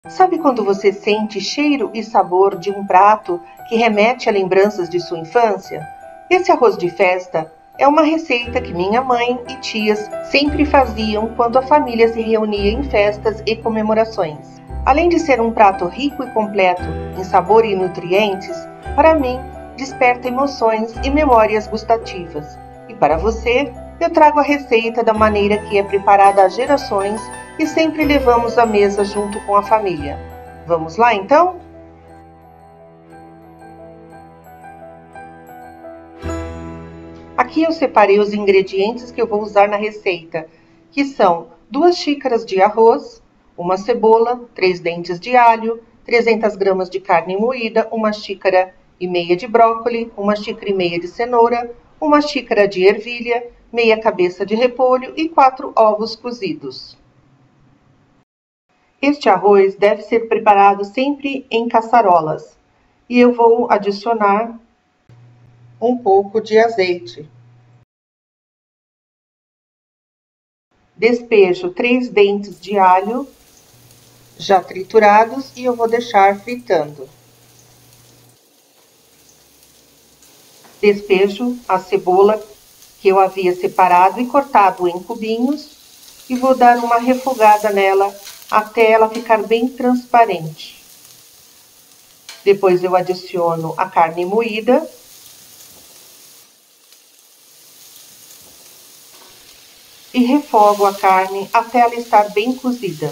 Sabe quando você sente cheiro e sabor de um prato que remete a lembranças de sua infância? Esse arroz de festa é uma receita que minha mãe e tias sempre faziam quando a família se reunia em festas e comemorações. Além de ser um prato rico e completo em sabor e nutrientes, para mim desperta emoções e memórias gustativas. E para você, eu trago a receita da maneira que é preparada há gerações e sempre levamos à mesa junto com a família. Vamos lá então? Aqui eu separei os ingredientes que eu vou usar na receita, que são 2 xícaras de arroz, uma cebola, 3 dentes de alho, 300 gramas de carne moída, 1 xícara e meia de brócolis, 1 xícara e meia de cenoura, 1 xícara de ervilha, meia cabeça de repolho e 4 ovos cozidos. Este arroz deve ser preparado sempre em caçarolas e eu vou adicionar um pouco de azeite. Despejo 3 dentes de alho já triturados e eu vou deixar fritando. Despejo a cebola que eu havia separado e cortado em cubinhos e vou dar uma refogada nela até ela ficar bem transparente. Depois eu adiciono a carne moída e refogo a carne até ela estar bem cozida.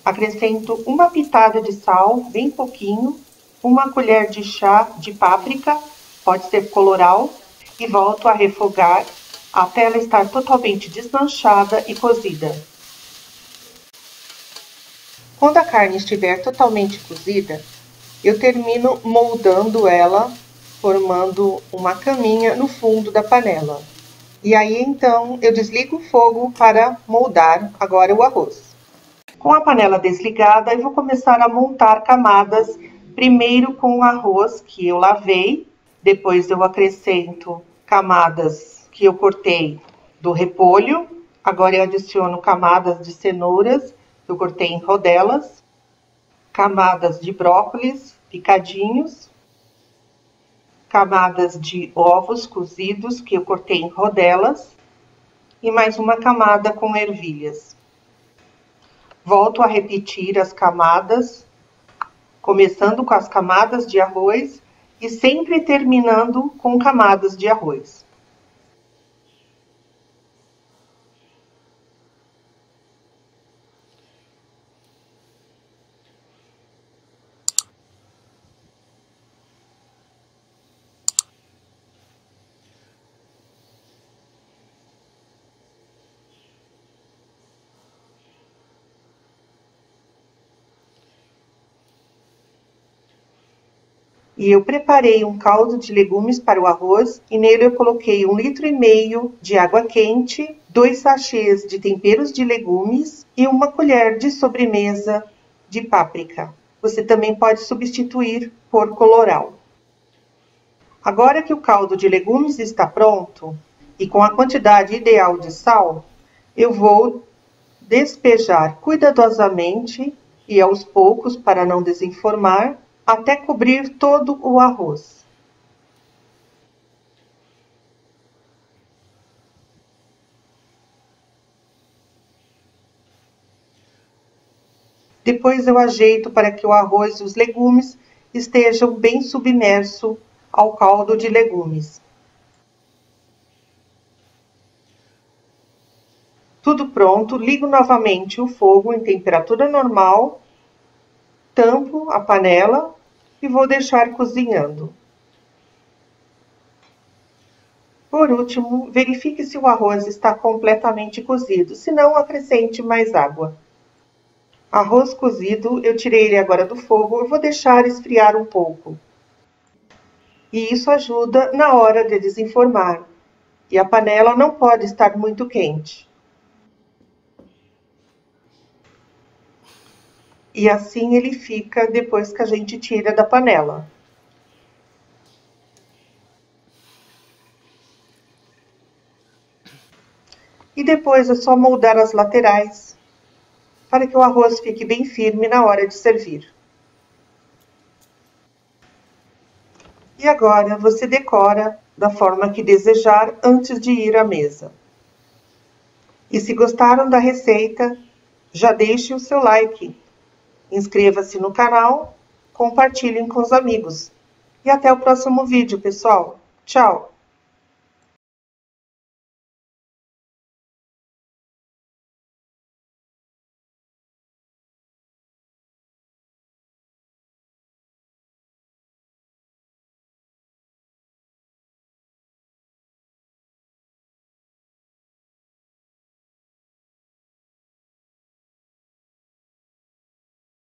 Acrescento uma pitada de sal, bem pouquinho, 1 colher de chá de páprica, pode ser coloral, e volto a refogar até ela estar totalmente desmanchada e cozida. Quando a carne estiver totalmente cozida, eu termino moldando ela, formando uma caminha no fundo da panela. E aí então eu desligo o fogo para moldar agora o arroz. Com a panela desligada, eu vou começar a montar camadas, primeiro com o arroz que eu lavei, depois eu acrescento camadas que eu cortei do repolho, agora eu adiciono camadas de cenouras que eu cortei em rodelas, camadas de brócolis picadinhos, camadas de ovos cozidos que eu cortei em rodelas e mais uma camada com ervilhas. Volto a repetir as camadas, começando com as camadas de arroz e sempre terminando com camadas de arroz. E eu preparei um caldo de legumes para o arroz e nele eu coloquei 1,5 litro de água quente, 2 sachês de temperos de legumes e 1 colher de sobremesa de páprica. Você também pode substituir por coloral. Agora que o caldo de legumes está pronto e com a quantidade ideal de sal, eu vou despejar cuidadosamente e aos poucos para não desenformar, até cobrir todo o arroz. Depois eu ajeito para que o arroz e os legumes estejam bem submersos ao caldo de legumes. Tudo pronto, ligo novamente o fogo em temperatura normal, tampo a panela e vou deixar cozinhando. Por último, verifique se o arroz está completamente cozido, se não, acrescente mais água. Arroz cozido, eu tirei ele agora do fogo, eu vou deixar esfriar um pouco. E isso ajuda na hora de desenformar. E a panela não pode estar muito quente. E assim ele fica depois que a gente tira da panela. E depois é só moldar as laterais. para que o arroz fique bem firme na hora de servir. E agora você decora da forma que desejar antes de ir à mesa. E se gostaram da receita, já deixe o seu like, inscreva-se no canal, compartilhem com os amigos. E até o próximo vídeo, pessoal. Tchau!